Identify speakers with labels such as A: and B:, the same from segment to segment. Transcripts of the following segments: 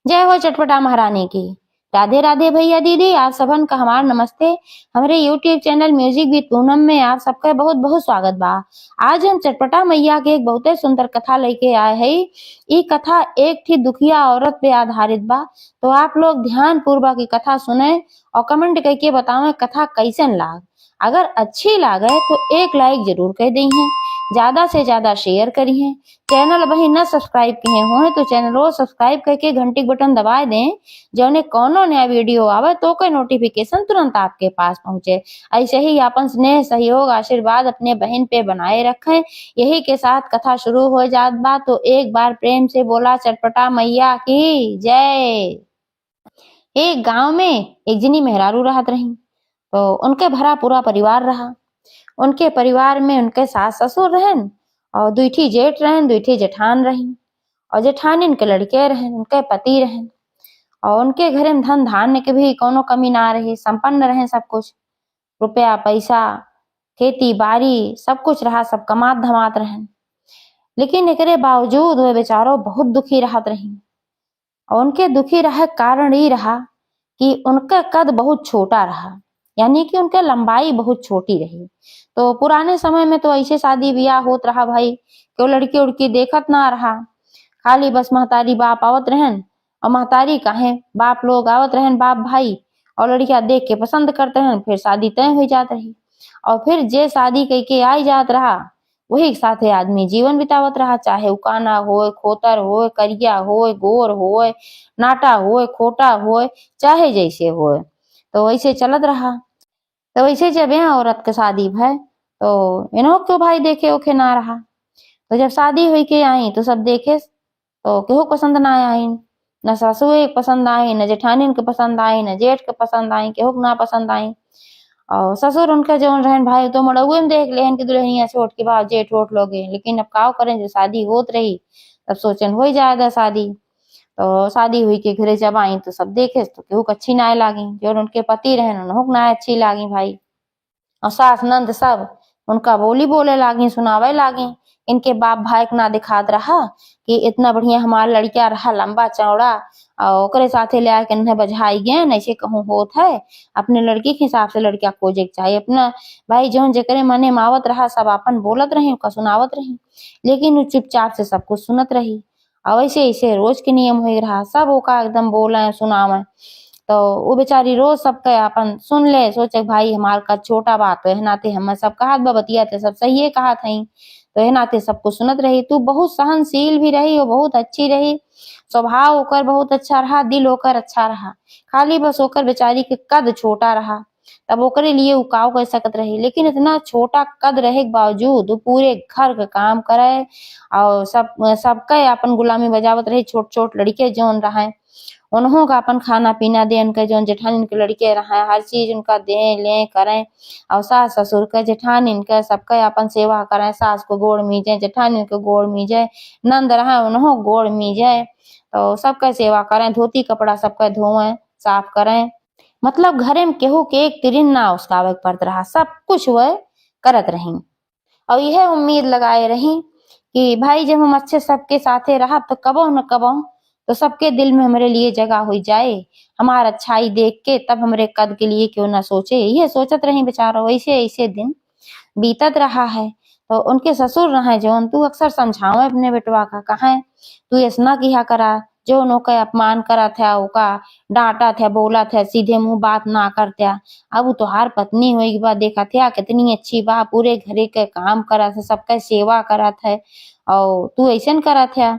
A: जय हो चटपटा महारानी की। राधे राधे भैया दीदी, आप सबन का हमार नमस्ते। हमारे YouTube channel music with Poonam में आप सबका बहुत बहुत स्वागत बा। आज हम चटपटा मैया के एक बहुत सुंदर कथा लेके आए हैं। ये कथा एक थी दुखिया औरत पे आधारित बा। तो आप लोग ध्यान पूर्वक की कथा सुने और कमेंट करके बताओ कथा कैसन लाग। अगर अच्छी लागे तो एक लाइक जरूर कर दी है, ज्यादा से ज्यादा शेयर करी है। चैनल वही न सब्सक्राइब किए हो तो चैनल को सब्सक्राइब करके घंटी बटन दबा दें, जो ने कोनो नया वीडियो आवे तो कोई नोटिफिकेशन तुरंत आपके पास पहुंचे। ऐसे ही अपन स्नेह सहयोग आशीर्वाद अपने बहन पे बनाए रखें। यही के साथ कथा शुरू हो जात बा, तो एक बार प्रेम से बोला चटपटा मैया की जय। एक गांव में एक जनी मेहरारू रहत रही। तो उनके भरा पूरा परिवार रहा। उनके परिवार में उनके सास ससुर रहन और दुईठी जेठ रहन, दुईठी जेठान रही और जेठानिन के लड़के रहन, उनके पति रहन और उनके घरे में धन धान्य के भी कोनो कमी ना रही। संपन्न रहे सब कुछ, रुपया पैसा खेती बाड़ी सब कुछ रहा, सब कमात धमात रहन। लेकिन एकरे बावजूद वे बेचारो बहुत दुखी रहत रही। और उनके दुखी रहे कारण ये रहा कि उनका कद बहुत छोटा रहा, यानी कि उनके लंबाई बहुत छोटी रही। तो पुराने समय में तो ऐसे शादी ब्याह होत रहा भाई, क्यों लड़की उड़की देखत ना रहा, खाली बस महतारी बाप आवत रहन और महतारी काहे बाप लोग आवत रहन, बाप भाई, और लड़किया देख के पसंद करते हैं, फिर शादी तय हो जात रही। और फिर जे शादी कई के आई जात रहा वही साथे आदमी जीवन बितावत रहा, चाहे उकाना होए, खोतर होए, करिया होए, गोर होए, नाटा होए, खोटा होए, चाहे जैसे होए, तो वैसे चलत रहा। तो वैसे जब यहाँ औरत के शादी भय तो इन्हों क्यों भाई देखे ओखे ना रहा। तो जब शादी हुई के आई तो सब देखे तो केहू पसंद ना आई, न सासू पसंद आई, न जेठानी के पसंद आई, न जेठ के पसंद आई, केहू ना पसंद आई। और ससुर उनका जौन रहन भाई तो मड़उए में देख लेहन कि दुल्हनिया छोट के बाद जेठ वोट लोगे। लेकिन अब काव करें, जो शादी होत रही तब सोचन हो जाएगा शादी। तो शादी हुई के घरे जब आई तो सब देखे तो केहू अच्छी ना लागी, जो उनके पति रहन उन्हों ना अच्छी लागी भाई। और सास नंद सब उनका बोली बोले लागी, सुनावे लागी। इनके बाप भाई के ना दिखात रहा कि इतना बढ़िया हमारा लड़का रहा, लंबा चौड़ा, और ओकरे साथे ले आके इन्हें बझाई गए ऐसे कहूँ होत है। अपने लड़की के हिसाब से लड़का खोजे के चाहिए अपना भाई, जो जकरे मने मावत रहा सब अपन बोलत रही, का सुनावत रही। लेकिन वो चुपचाप से सब कुछ सुनत रही। और वैसे ऐसे रोज के नियम हो रहा, सब ओका एकदम बोले सुनावे। तो वो बेचारी रोज सबके अपन सुन ले, सोचे भाई हमार का छोटा बात तो नाते हम सब कहा बतिया थे, सब सही कहा थी, तो है नाते सब कुछ सुनत रही। तू बहुत सहनशील भी रही और बहुत अच्छी रही, स्वभाव ओकर बहुत अच्छा रहा, दिल ओकर अच्छा रहा, खाली बस ओकर बेचारी के कद छोटा रहा। तब ओकरे लिए उकाव कर सकत रही। लेकिन इतना छोटा कद रहे के बावजूद वो पूरे घर का काम करे और सबके अपन गुलामी बजावत रही। छोट छोट लड़के जौन रहे उन्हों का अपन खाना पीना दे, उनके जो जेठानी के लड़के रहे हर चीज उनका दे ले करें। और सास ससुर के जेठानी इनके सबके अपन सेवा करें, सास को गोड़ मीजे, जेठानी को गोड़ मीजे, नंद रहे उन्हों गोड़ मीजे, तो सबका सेवा करें, धोती कपड़ा सबका धोएं साफ करें। मतलब घरे में केहू के एक तिरिन ना उसकावे पड़त रहा, सब कुछ वह करत रही। और यह उम्मीद लगाए रही कि भाई जब हम अच्छे सबके साथे रहा तो कबो न कबो तो सबके दिल में हमारे लिए जगह हो जाए, हमार अच्छाई देख के तब हमारे कद के लिए क्यों ना सोचे। ये सोचत रही बेचारा। वैसे ऐसे दिन बीतत रहा है। तो उनके ससुर रहे जौन तू अक्सर समझावे अपने बेटवा का, कहा तू ऐसा किया करा, जो नो का अपमान करा था ओका डांटा था, बोला था, सीधे मुंह बात ना करत्या। अब वो तुहार पत्नी हुई के बाद देखा था कितनी अच्छी बा, पूरे घरे के काम करा था, सबका सेवा करा था, और तू ऐसा करा था।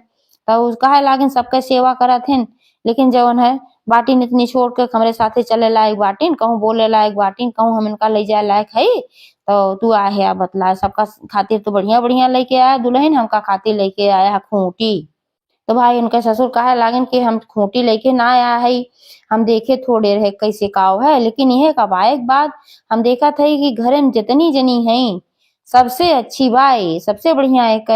A: तो कहे लागिन सबके सेवा करत हन, लेकिन जवन है बाटिन इतनी छोड़ के हमरे साथे चले लायक बाटिन, कहूँ बोले लायक बाटिन, कहूँ हम इनका ले जाए लायक है। तो तू आए है बतला, सबका खातिर तो बढ़िया बढ़िया लेके आया दुल्हन, हमका खातिर लेके आया है खूंटी। तो भाई उनके ससुर कहे लागिन कि हम खूंटी लेके ना आया है, हम देखे थोड़े रहे कैसे काव है। लेकिन यह कब एक बात हम देखा था कि घर में जितनी जनी है सबसे अच्छी बाई, सबसे बढ़िया एक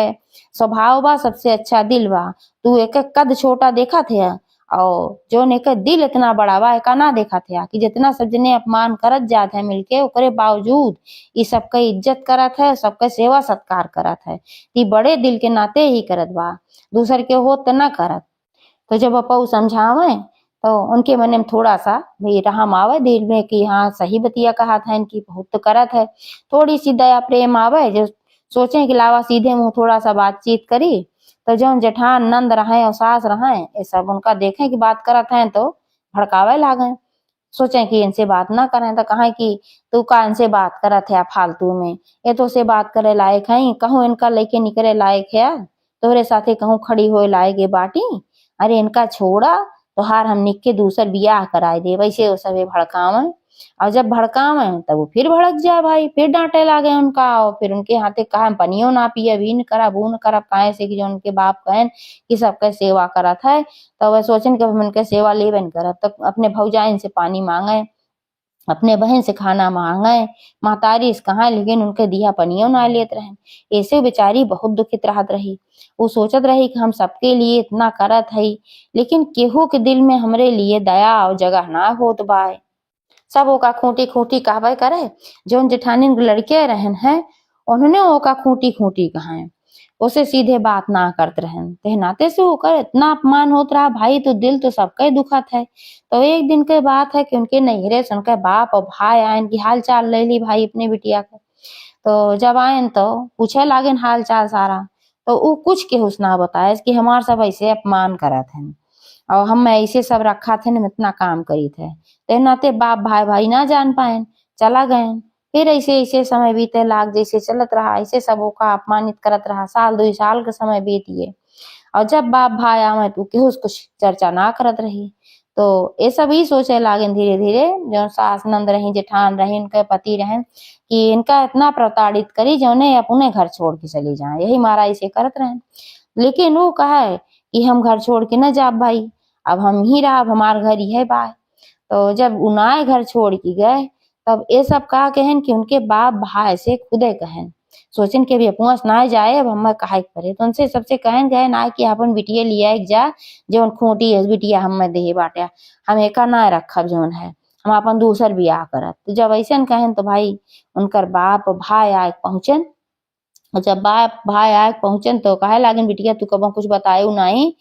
A: स्वभाव बा, सबसे अच्छा दिल बा। तू एक कद छोटा देखा थे और जो ने का दिल इतना बड़ा बा का ना देखा थे कि जितना सब जने अपमान करत जात है मिलके, ओकरे बावजूद ये सबका इज्जत करत है, सबका सेवा सत्कार करत है। ये बड़े दिल के नाते ही करत बा, दूसर के हो तो ना करत। तो जब अपऊ समझावे तो उनके मन में थोड़ा सा भी रहम आवे दिल में कि हाँ सही बतिया कहा था, इनकी बहुत तो करत है। थोड़ी सी दया प्रेम आवे, जो सोचे कि लावा सीधे मुंह थोड़ा सा बातचीत करी। तो जो जेठान नंद रहे और सास रहे ये सब उनका देखे कि बात करत हैं तो भड़कावे लागे। सोचे कि इनसे बात ना करें तो कहा कि तू का इनसे बात करत है फालतू में, ये तो से बात करे लायक है, कहूँ इनका लेके निकले लायक है, तोहरे साथे कहूँ खड़ी होए लायक है बाटी। अरे इनका छोड़ा तो हार हम निक के दूसर बियाह कराए दे, वैसे वो सबे भड़कावे। और जब भड़कावे तब वो फिर भड़क जाए भाई, फिर डांटे लागे उनका। और फिर उनके हाथे कहा पनियो ना पिए, भी न करब वो न करब, काहे से कि जो उनके बाप कहन कि सबके सेवा करत है। तो वह सोचन कि हम उनके सेवा लेबे न करब, तो अपने भौजाइन से पानी मांगे, अपने बहन से खाना मांगे, महतारी से कहा लेकिन उनके दिया पनियो ना लेत रहे। ऐसे बेचारी बहुत दुखित रहत रही। वो सोचत रही कि हम सबके लिए इतना करत हई, लेकिन केहू के दिल में हमरे लिए दया और जगह ना होत बाय। सब ओका खूंटी खूंटी कहबे करे। जोन जेठानी लड़के रहन है उन्होंने ओका खूंटी खूंटी कहा, उसे सीधे बात ना करते रहन। ते नाते से होकर इतना अपमान होत रहा भाई, तो दिल तो सबका ही दुखत है। तो एक दिन के बात है कि उनके नैहरे से उनके बाप और भाई आयन की हाल चाल ले ली भाई अपने बिटिया के। तो जब आयन तो पूछे लागेन हाल चाल सारा। तो वो कुछ के हुसना बताए कि हमार सब ऐसे अपमान करत हैं और हम ऐसे सब रखा थे न इतना काम करी थे। ते नाते बाप भाई भाई ना जान पाए, चला गए। फिर ऐसे ऐसे समय बीते लाग, जैसे चलत रहा ऐसे सबों का अपमानित करत रहा। साल 2 साल का समय बीतिए और जब बाप भाई आवे तो केहू कुछ चर्चा ना करत रही। तो ये सब ही सोचे लागे धीरे धीरे, जो सास नंद रही जेठान रही इनके पति रहे कि इनका इतना प्रताड़ित करी जो ने अपने घर छोड़ के चली जाए, यही मारा इसे करत रहे। लेकिन वो कहे कि हम घर छोड़ के न जाब भाई, अब हम ही रहा, हमार घर ही है बाय। तो जब उनाए घर छोड़ के गए तब ये सब कहा कहन कि उनके बाप भाई से खुदे कहन, सोचन के भी अपुआस ना जाए अब हम काहे करे। तो उनसे सबसे कहन गए ना कि अपन बिटिया लिया जा, जो खूंटी है बिटिया हम दे बाटे, हम एका ना रखब जोन है, हम अपन दूसर बियाह करत। तो जब ऐसे कहन तो भाई उनकर बाप भाई आए पहुंचन। और जब बाप भाई आए पहुंचन तो कहे लागिन बिटिया तू कबो कुछ बतायू नहीं,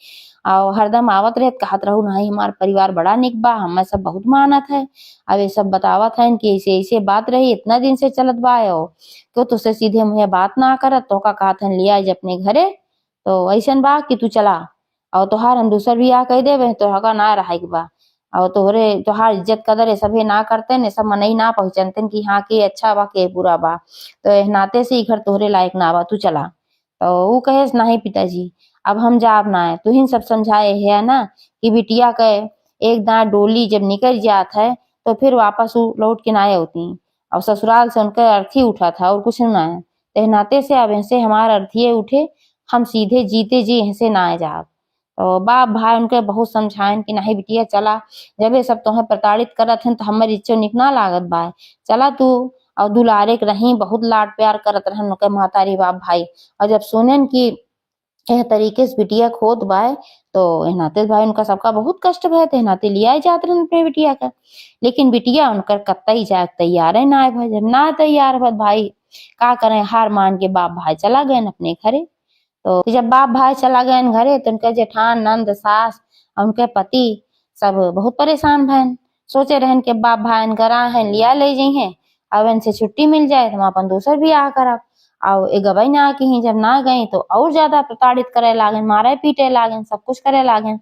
A: और हरदम आवत रहे कहत रहू नहीं हमार परिवार बड़ा निक बा, हमें सब बहुत मानत है। अब ये सब बतावत है कि ऐसे ऐसे बात रही इतना दिन से चलत बा क्यों तुझसे सीधे मुझे बात ना करत, तो का कहत है लिया अपने घरे। तो ऐसन बा कि तू चला और तोहार हम दूसर बियाह कह देवे, तो ना रहे बा। और तोहरे तोहार इज्जत कदर ये सभी ना करते ने, सब मनई ना पहचानते कि हाँ के अच्छा बा के बुरा बा, तो एह नाते से ही घर तोहरे लायक ना बा, तू चला। तो वो कहे नहीं पिताजी अब हम जाब ना है, तू ही सब समझाए है ना कि बिटिया के एक दांत डोली जब निकल जात है तो फिर वापस वो लौट के ना होती, और ससुराल से उनका अर्थी उठा था और कुछ ना है। तो एह नाते से अब ऐसे हमारा अर्थिये उठे, हम सीधे जीते जी ऐसे ना जाब। तो बाप भाई उनके बहुत समझाएं कि नहीं बिटिया चला, जब ये सब तुम्हें प्रताड़ित करत हैं तो हमारी इच्छा निकना लागत बा, चला तू। और दुलारे के रही बहुत लाड प्यार करत रहन उनके महतारी बाप भाई। और जब सुनेन कि एह तरीके से बिटिया खोत बाय तो एह नाते भाई उनका सबका बहुत कष्ट भय थे, नाते लिया जात रहन अपने बिटिया का। लेकिन बिटिया उनकर कतई जाए तैयार है ना भाई, जब ना तैयार भत भाई का करें, हार मान के बाप भाई चला गए अपने घरे। तो जब बाप भाई चला गए घरे तो उनके जेठान नंद सास और उनके पति सब बहुत परेशान भयन। सोचे रहन के बाप भाई करा है लिया ले जाइए, अब इनसे छुट्टी मिल जाए तो हम अपन दूसर बियाह करब। और ए गवई ना की ही जब ना गई तो और ज्यादा प्रताड़ित करे लागन, मारे पीटे लागन, सब कुछ करे लागन।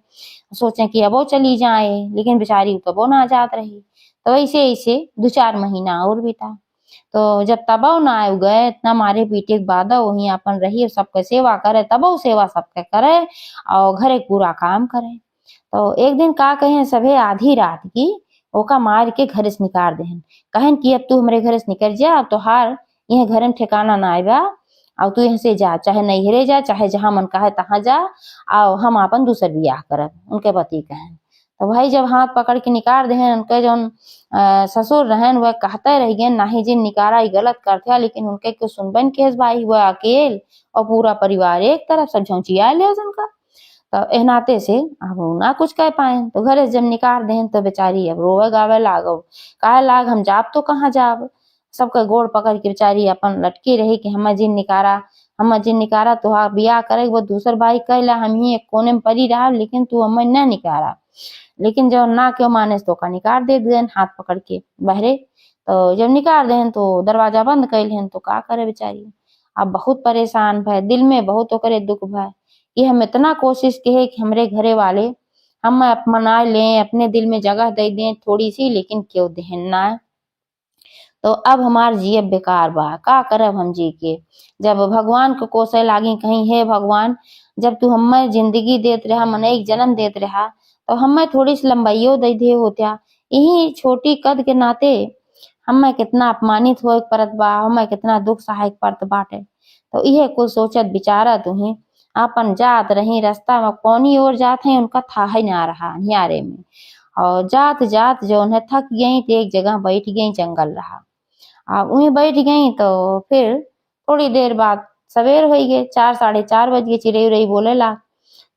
A: सोचे कि अब वो चली जाए, लेकिन बेचारी कबो ना जात रही। तो ऐसे ऐसे 2-4 महीना और बीता। तो जब तबो ना आए गए इतना मारे पीटे के बाद वही अपन रही और सबके सेवा करे, तबो सेवा सबके करे और घरे पूरा काम करे। तो एक दिन का कहे सभे आधी रात की ओका मार के घर से निकाल देहन, कहन कि अब तू हमारे घर से निकल जा, अब तो हार यह घर में ठिकाना ना आएगा, और तू यहाँ से जा, चाहे नैहरे जा चाहे जहां मन कहे तहां जा, और हम अपन दूसर बियाह करब, उनके पति कहन। तो भाई जब हाथ पकड़ के निकाल देहन उनके जो ससुर रहन वह कहते रह गए नहीं जिन निकारा ही गलत करते, लेकिन उनके क्यों सुनबन केस भाई वह अकेल और पूरा परिवार एक तरफ सब झौचिया ले उनका। तो एह नाते से अब उ ना कुछ कह पाए, तो घरे से जब निकाल देहन तो बेचारी अब रोवे गावे लागो, काहे लाग हम जाब तो कहाँ जाब। सबका गोड़ पकड़ के बेचारी अपन लटकी रही कि हम जिन निकारा हम जिन निकारा तुहार बियाह करे वो दूसर भाई कहला हम ही एक कोने में पड़ी रहा लेकिन तू हमें न निकारा। लेकिन जब ना क्यों माने तो का निकाल दे देन हाथ पकड़ के बहरे। तो जब निकाल देन तो दरवाजा बंद कैल तो का करे बेचारी। अब बहुत परेशान भय, दिल में बहुत ओकरे दुख भय कि हम इतना कोशिश किए कि हमरे घरे वाले हम अपना लें, अपने दिल में जगह दे दें थोड़ी सी, लेकिन क्यों देहन ना। तो अब हमार जियब बेकार बा, का करब हम जी के। जब भगवान को कोसे लागी कहीं हे भगवान जब तू हमें जिंदगी देत रहा, मन एक जन्म देत रहा तो हमें थोड़ी सी लंबाइयो दे दे होत्या। यही छोटी कद के नाते हमें कितना अपमानित हो परत बा, हमें कितना दुख सहायक परत बाटे। तो यह कुछ सोचत बिचारा तुही अपन जात रही रास्ता में कौनी ओर जात है उनका था ही ना रहा नियारे में। और जात जात जो है थक गई तो एक जगह बैठ गई, जंगल रहा। अब वहीं बैठ गई तो फिर थोड़ी देर बाद सवेर हो गए, 4 साढ़े 4 बज गए, चिड़ई उड़ई बोले ला।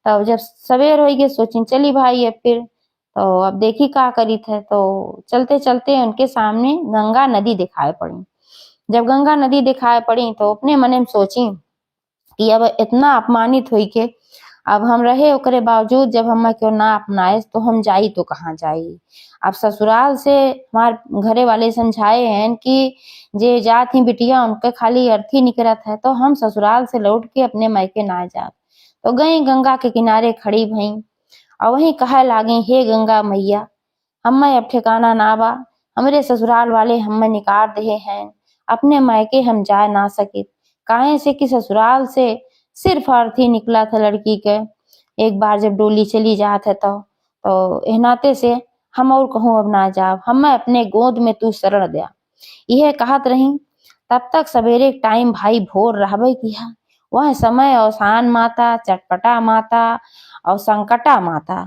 A: तब जब सवेर हो गए सोची चली भाई अब फिर तो अब देखी का करी थे। तो चलते चलते उनके सामने गंगा नदी दिखाई पड़ी। जब गंगा नदी दिखाई पड़ी तो अपने मने में सोची कि अब इतना अपमानित हुई के अब हम रहे ओकरे बावजूद जब हम क्यों ना अपनाए तो हम जाई तो कहाँ जाई। अब ससुराल से हमार घरे वाले समझाए हैं कि जे जात ही बिटिया उनके खाली अर्थी निकलत है, तो हम ससुराल से लौट के अपने मायके ना जात। तो गई गंगा के किनारे खड़ी भई और वहीं कहे लागी हे गंगा मैया हमें अब ठिकाना ना बा, हमरे ससुराल वाले हमें निकाल दे हैं, अपने मायके हम जा ना सके। काहे से कि ससुराल से सिर्फ अर्थी निकला था लड़की के। एक बार जब डोली चली जात है तो एह नाते से हम और कहूँ अब ना जाब, हमें अपने गोद में तू शरण दे। यह कहत रही तब तक सवेरे टाइम भाई भोर रहबे किया। वह समय औसान माता, चटपटा माता और संकटा माता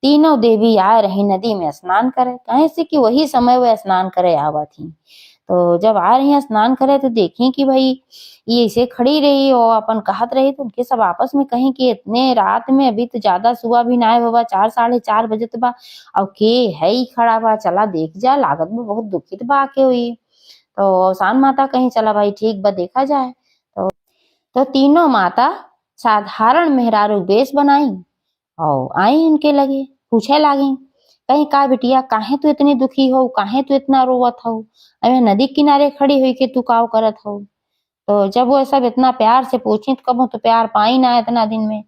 A: तीनों देवी आए रही नदी में स्नान करे। कहे से कि वही समय वह स्नान करे आवा थी। तो जब आ रही स्नान करे तो देखी कि भाई ये ऐसे खड़ी रही और अपन कहत रही तो उनके सब आपस में कहीं कि इतने रात में अभी तो ज्यादा सुबह भी ना बाबा, 4 साढ़े 4 बजे तो बा और के है ही खड़ा बा, चला देख जा, लागत में बहुत दुखित बा के हुई। तो औसान माता कहीं चला भाई ठीक बा देखा जाए। तो तीनों माता साधारण मेहरारू वेश बनाई और आई इनके लगे पूछे लागी कहीं का बिटिया काहे तू इतनी दुखी हो, काहे तू इतना रोवत हो, अरे नदी किनारे खड़ी हुई के तू काव करत हो। तो जब वो सब इतना प्यार से पूछी तो कबो तो प्यार पाई ना इतना दिन में।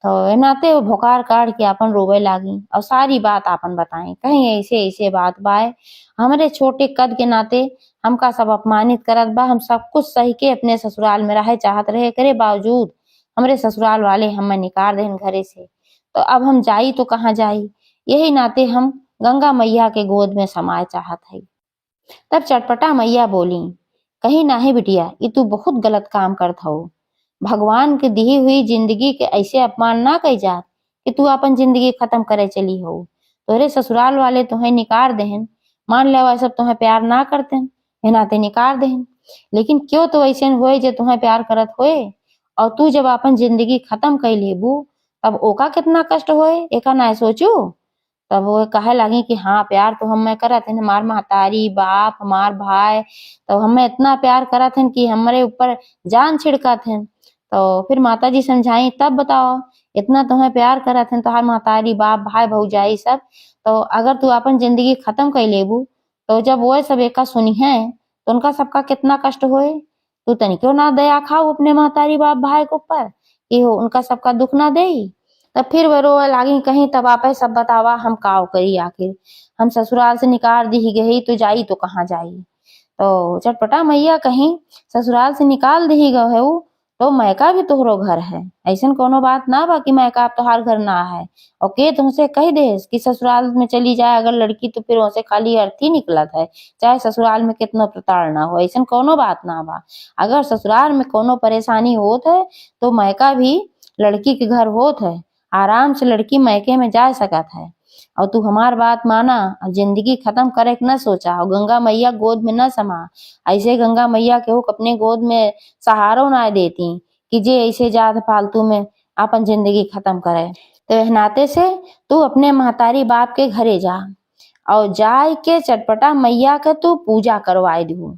A: तो नाते वो भोकार काट के अपन रोवे लागी और सारी बात अपन बताएं कहीं ऐसे ऐसे बात बाय हमारे छोटे कद के नाते हमका सब अपमानित करत बा, हम सब कुछ सही के अपने ससुराल में रहे चाहत रहे करे बावजूद हमरे ससुराल वाले हमें निकाल देन घरे से। तो अब हम जाई तो कहाँ जाई, यही नाते हम गंगा मैया के गोद में समाये चाहत है। तब चटपटा मैया बोली कहीं नाही बिटिया ये तू बहुत गलत काम करत हो। भगवान के दी हुई जिंदगी के ऐसे अपमान ना कही जात कि तू अपन जिंदगी खत्म करे चली हो। तोरे ससुराल वाले तुम्हें निकाल देहन, मान ले सब तुम्हें प्यार ना करते हैं नाते निकाल देहन, लेकिन क्यों तो ऐसे हुए जो तुम्हें प्यार करत होए और तू जब अपन जिंदगी खत्म कर लेबू तब ओका कितना कष्ट होए एका ना सोचू। तब वो कहे लगी कि हाँ प्यार तो हम करत हन, हमार महतारी बाप हमार भाई तो हमें इतना प्यार करत हन कि हमारे ऊपर जान छिड़कत हन। तो फिर माता जी समझाई तब बताओ इतना तुम्हें प्यार करत हन तो महतारी बाप भाई भौजाई सब, तो अगर तू अपन जिंदगी खत्म कर लेबू तो जब वो सब एका सुनी है तो उनका सबका कितना कष्ट होए। तू तनिको ना दया खाओ अपने महतारी बाप भाई के ऊपर कि हो उनका सबका दुख ना दे। तब फिर वो रोए लागी कहीं तब आप सब बतावा हम काव करी, आखिर हम ससुराल से निकाल दी गई तो जाई तो कहाँ जाई। तो चटपटा मैया कहीं ससुराल से निकाल दी गए है तो मैका भी तोहरो घर है, ऐसा कोनो बात ना बा कि मैका तोहार घर ना है। और के तुमसे कह दे कि ससुराल में चली जाए अगर लड़की तो फिर उनसे खाली अर्थी निकलत है, चाहे ससुराल में कितना प्रताड़ना हो, ऐसा कोनो बात ना बा। अगर ससुराल में कोनो परेशानी होत है तो मैका भी लड़की के घर होत है, आराम से लड़की मैके में जा सकत है। और तू हमार बात माना और जिंदगी खत्म करे के न सोचा और गंगा मैया गोद में न समा। ऐसे गंगा मैया के अपने गोद में सहारो ना देती कि जे ऐसे जात फालतू में अपन जिंदगी खत्म करे। तो एह नाते से तू अपने महतारी बाप के घरे जा और जाय के चटपटा मैया के तू पूजा करवाए दू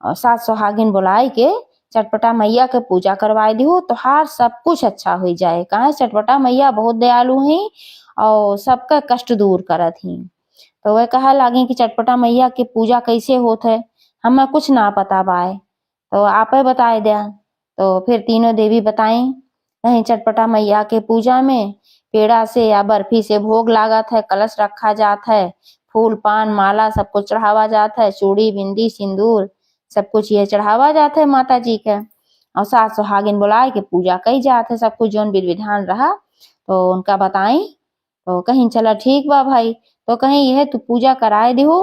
A: और सात सुहागिन बुलाए के चटपटा मैया के पूजा करवाए दिहु तोहार सब कुछ अच्छा हो जाए। काहे चटपटा मैया बहुत दयालु हैं और सबका कष्ट दूर करत ही। तो वह कहा लागी कि चटपटा मैया की पूजा कैसे होत है, हमें कुछ ना पता बाय, तो आप ही बताए दिया। तो फिर तीनों देवी बताई कहीं चटपटा मैया के पूजा में पेड़ा से या बर्फी से भोग लागत है, कलश रखा जात है, फूल पान माला सब कुछ चढ़ावा जात है, चूड़ी बिंदी सिंदूर सब कुछ ये चढ़ावा जात है माता जी के। और सास सुहागिन बुलाए के पूजा कई जात है, सब कुछ जोन विधि विधान रहा तो उनका बताई। तो कहीं चला ठीक बा भाई, तो कहीं यह तू पूजा कराए दिहो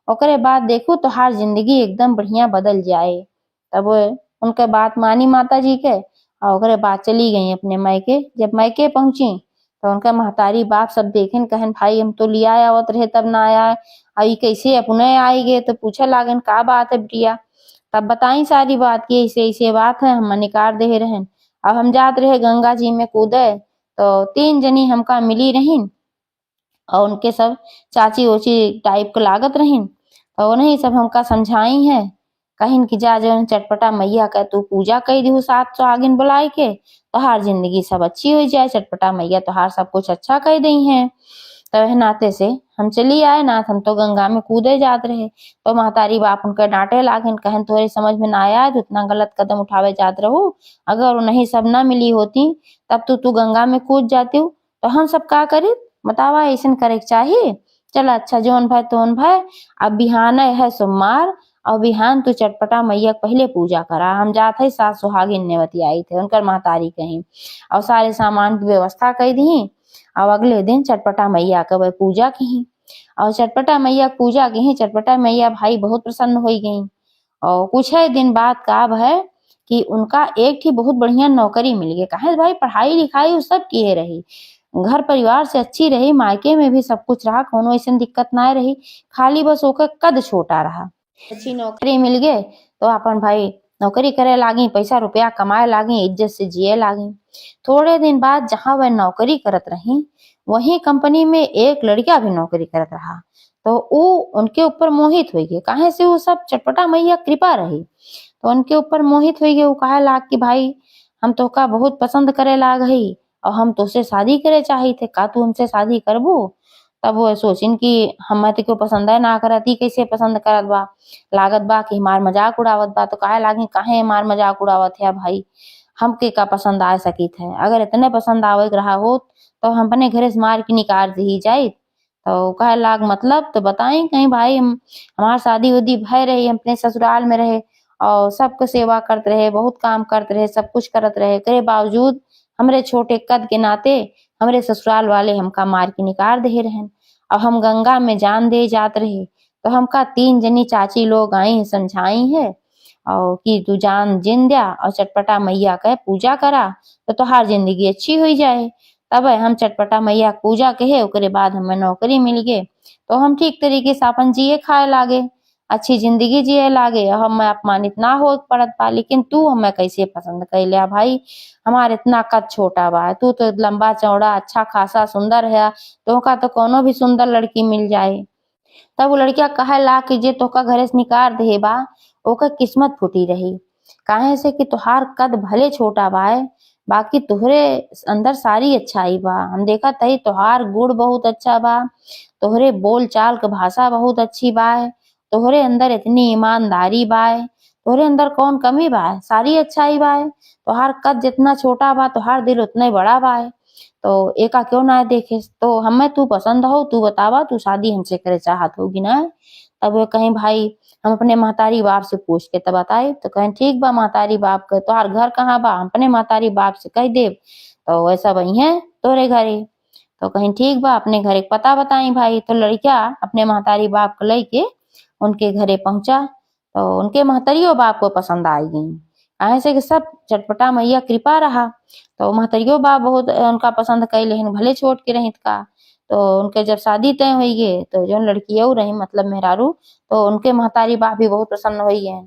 A: ओकरे बाद देखो तो हर जिंदगी एकदम बढ़िया बदल जाए। तब उनके बात मानी माता जी के और ओकरे बाद चली गई अपने मायके। जब मायके पहुंची तो उनका महतारी बाप सब देखेन कहन भाई हम तो लिया आवत रहे तब ना आया, आई कैसे अपने आई गए। तो पूछे लागन का बात है बिटिया, तब बताई सारी बात की ऐसे ऐसे बात है, हम निकार दे रहन। अब हम जात रहे गंगा जी में कूदे तो 3 जनी हमका मिली रहीन और उनके सब चाची ओची टाइप के लागत रहीन। तो उन्हें सब हमका समझाई है कहिन कि जा जो चटपटा मैया का तू पूजा कई दिहु सात सुहागिन बुलाए के तो हर जिंदगी सब अच्छी हो जाए, चटपटा मैया तो हर सब कुछ अच्छा कह दी है। तो वह नाते से हम चली आए नाथ, हम तो गंगा में कूदे जात रहे। तो महतारी बाप उनके डांटे लागन कहन तोरे समझ में ना आया तो इतना गलत कदम उठावे जात रहो, अगर उन्हें सब ना मिली होती तब तू गंगा में कूद जाती तो हम सब का करी बतावा, ऐसा करे चाहिए। चल अच्छा जोन भाई तोन भाई, अब बिहान है सोमवार और बिहान तू चटपटा मैया पहले पूजा करा, हम जात है सास सुहागिन ने बतियाई थे उनकर महतारी कहीं और सारे सामान की व्यवस्था कर दी। और अगले दिन चटपटा मैया का वह पूजा की और चटपटा मैया पूजा की, चटपटा मैया भाई बहुत प्रसन्न हो गई। और कुछ है दिन बाद का है कि उनका एक थी बहुत बढ़िया नौकरी मिल गई। कहे भाई पढ़ाई लिखाई सब किए रही, घर परिवार से अच्छी रही, मायके में भी सब कुछ रहा, कोनो ऐसी दिक्कत ना रही, खाली बस ओकर कद छोटा रहा। अच्छी नौकरी मिल गए तो अपन भाई नौकरी करे लागी, पैसा रुपया कमाए लागी, इज्जत से जिए लागी। थोड़े दिन बाद जहाँ वह नौकरी करत रही वही कंपनी में एक लड़का भी नौकरी करत रहा। तो वो उनके ऊपर मोहित हो गए, काहे से वो सब चटपटा मैया कृपा रही तो उनके ऊपर मोहित हो गए। वो कहे लाग कि भाई हम तो का बहुत पसंद करे लाग ही और हम तो से शादी करे चाही थे, का तू हमसे शादी करबू। तब वो सोचिन कि हम तो क्यों पसंद है ना करत, ही कैसे पसंद करत बा, लागत बा कि हमार मजाक उड़ावत बा। तो कहे लागी काहे हमार मजाक उड़ावत है भाई, हमके का पसंद आ सकी थे, अगर इतने पसंद आवे रहा हो तो हम अपने घरे से मार के निकाल दी जाए। तो कहे लाग मतलब तो बताई कहीं भाई हमार शादी उदी भय रही, हम अपने ससुराल में रहे और सबको सेवा करते रहे, बहुत काम करते रहे, सब कुछ करते रहे, करे बावजूद हमरे छोटे कद के नाते हमरे ससुराल वाले हमका मार के निकाल दे रहन। अब हम गंगा में जान दे जात रहे तो हमका 3 जनी चाची लोग आई समझाई है और कि तू जान जिन दिया और चटपटा मैया का पूजा करा तो तुहार जिंदगी अच्छी हो जाए। तब हम चटपटा मैया पूजा कहे ओकरे बाद हमें नौकरी मिल गए तो हम ठीक तरीके से अपन जिए खाए लागे, अच्छी जिंदगी जिए लागे, हम अपमानित ना हो पड़त पा। लेकिन तू हमें कैसे पसंद कर लिया भाई, हमारे इतना कद छोटा बा, तू तो लंबा चौड़ा अच्छा खासा सुंदर है, तो का तो कोनो भी सुंदर लड़की मिल जाए। तब वो लड़किया कहे ला कि जे तोका घरे से निकाल दे बा ओकर किस्मत फूटी रही, काहे से कि तुहार कद भले छोटा बा बाकी तुहरे अंदर सारी अच्छाई बा, हम देखा तही तुहार गुण बहुत अच्छा बा, तुहरे बोल चाल के भाषा बहुत अच्छी बा, तुहरे अंदर इतनी ईमानदारी बा, तुहरे अंदर कौन कमी बा, सारी अच्छाई बा। तुहार कद जितना छोटा बा तुहार दिल उतना ही बड़ा बा, तो एका क्यों ना देखे। तो हमें तू पसंद हो, तू बतावा तू शादी हमसे करे चाहत होगी ना। तब वो कहीं भाई हम अपने महतारी बाप से पूछ के तब बताए। तो कहें ठीक बा महतारी बाप के तोहार घर कहाँ बा, हम अपने महतारी बाप से कह देव तो वैसा वही है तोरे घरे। तो कहीं ठीक बा अपने घरे पता बताई भाई। तो लड़किया अपने महतारी बाप को लेके उनके घरे पहुंचा तो उनके महतरियो बाप को पसंद आई गई, ऐसे कि सब चटपटा मैया कृपा रहा। तो महतरियो बाप बहुत उनका पसंद कई, लेकिन भले छोट के रहित का। तो उनके जब शादी तय हुई है तो जो लड़कियों रही मतलब मेहरारू, तो उनके महतारी बाप भी बहुत प्रसन्न हुई है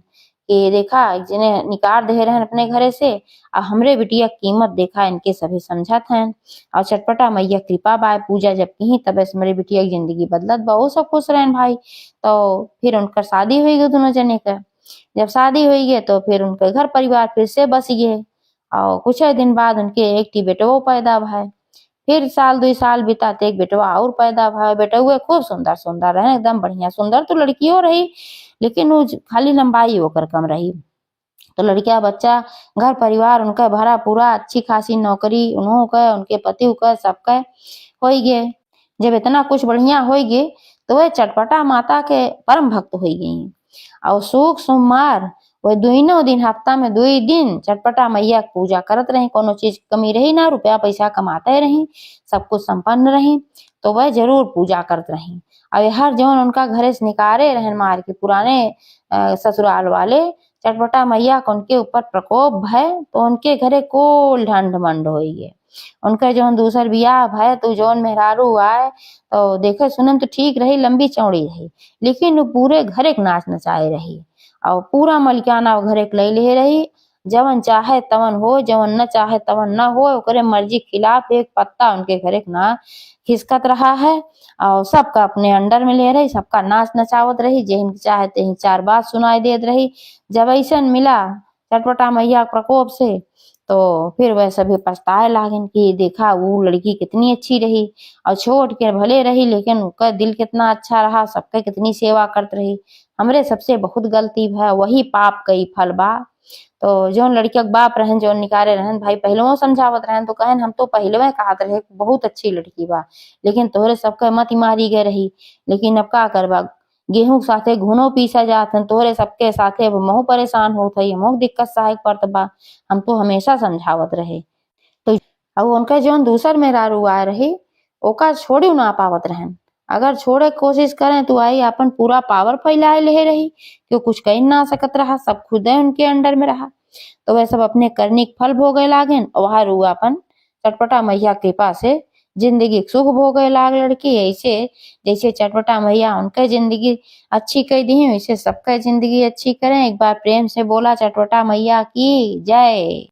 A: कि देखा जिन्हें निकाल दे रहे हैं अपने घरे से और हमरे बिटिया कीमत देखा इनके सभी समझत हैं और चटपटा मैया कृपा बाय पूजा जब की तब से मेरे बिटिया की जिंदगी बदलत बा, वो सब खुश रहन भाई। तो फिर उनकर शादी हुई गई दोनों जने के। जब शादी हुई है तो फिर उनके घर परिवार फिर से बस गए और कुछ दिन बाद उनके एक टी बेटवो पैदा भय। फिर साल 2 साल बीताते एक बेटवा और पैदा भय। बेटउए खूब सुंदर सुंदर रहे, एकदम बढ़िया। सुंदर तो लड़कियों रही, लेकिन वो खाली लंबाई ओकर कम रही। तो लड़किया बच्चा घर परिवार उनका भरा पूरा, अच्छी खासी नौकरी उन्हों का, उनके पति का, सबका हो गए। जब इतना कुछ बढ़िया हो गए तो वह चटपटा माता के परम भक्त हो गई और सुख सोमवार वह दुनो दिन, हफ्ता में 2 दिन चटपटा मैया के पूजा करत रही। कोनो चीज की कमी रही ना, रुपया पैसा कमाते रही, सब कुछ संपन्न रही, तो वह जरूर पूजा करत रही। और हर जौन उनका घरे से निकारे रहन मार के पुराने ससुराल वाले, चटपटा मैया को उनके ऊपर प्रकोप भय तो उनके घरे कोल ढंड मंड हो गए। उनके जौन दूसर बियाह भय तो जौन मेहरारू आए तो देखे सुनम तो ठीक रही, लंबी चौड़ी रही, लेकिन वो पूरे घरे के नाच नचाए रही और पूरा मलिकाना घरे के ले रही। जवन चाहे तवन हो, जवन न चाहे तवन न हो, ओकरे मर्जी के खिलाफ एक पत्ता उनके घरे के ना खिसकत रहा है और सबका अपने अंडर में ले रही, सबका नाच नचावत रही, जेहन चाहे तेहन 4 बात सुनाई देत रही। जब ऐसा मिला चटपटा मैया प्रकोप से तो फिर वह सभी पछताए लागन कि देखा वो लड़की कितनी अच्छी रही और छोट के भले रही, लेकिन उसका दिल कितना अच्छा रहा, सबके कितनी सेवा करत रही। हमरे सबसे बहुत गलती है, वही पाप कई फल बा। तो जौन लड़किया के बाप रहन, जौन निकारे रहन भाई, पहलुओं समझावत रहन तो कहन हम तो पहलवे कहत रहे बहुत अच्छी लड़की बा, लेकिन तोहरे सबके मत मारी गए रही। लेकिन अब का करबा, गेहूं के साथे घुनो पीसा जात हन, तोहरे सबके साथे महू परेशान होत है, महू दिक्कत सहायक पड़त बा। हम तो हमेशा समझावत रहे। तो अब उनका जौन दूसर मेहरारू आए रही ओका छोड़ी ना पावत रहन। अगर छोड़े के कोशिश करें तो आई अपन पूरा पावर फैलाए ले रही, क्यों कुछ कह ना सकत रहा, सब खुद उनके अंडर में रहा। तो वह सब अपने करने के फल भोगे लागेन और वह रू अपन चटपटा मैया कृपा से जिंदगी सुख भोगे लाग लड़की। ऐसे जैसे चटपटा मैया उनके जिंदगी अच्छी कर दी, वैसे सबका जिंदगी अच्छी करें। एक बार प्रेम से बोला चटपटा मैया की जय।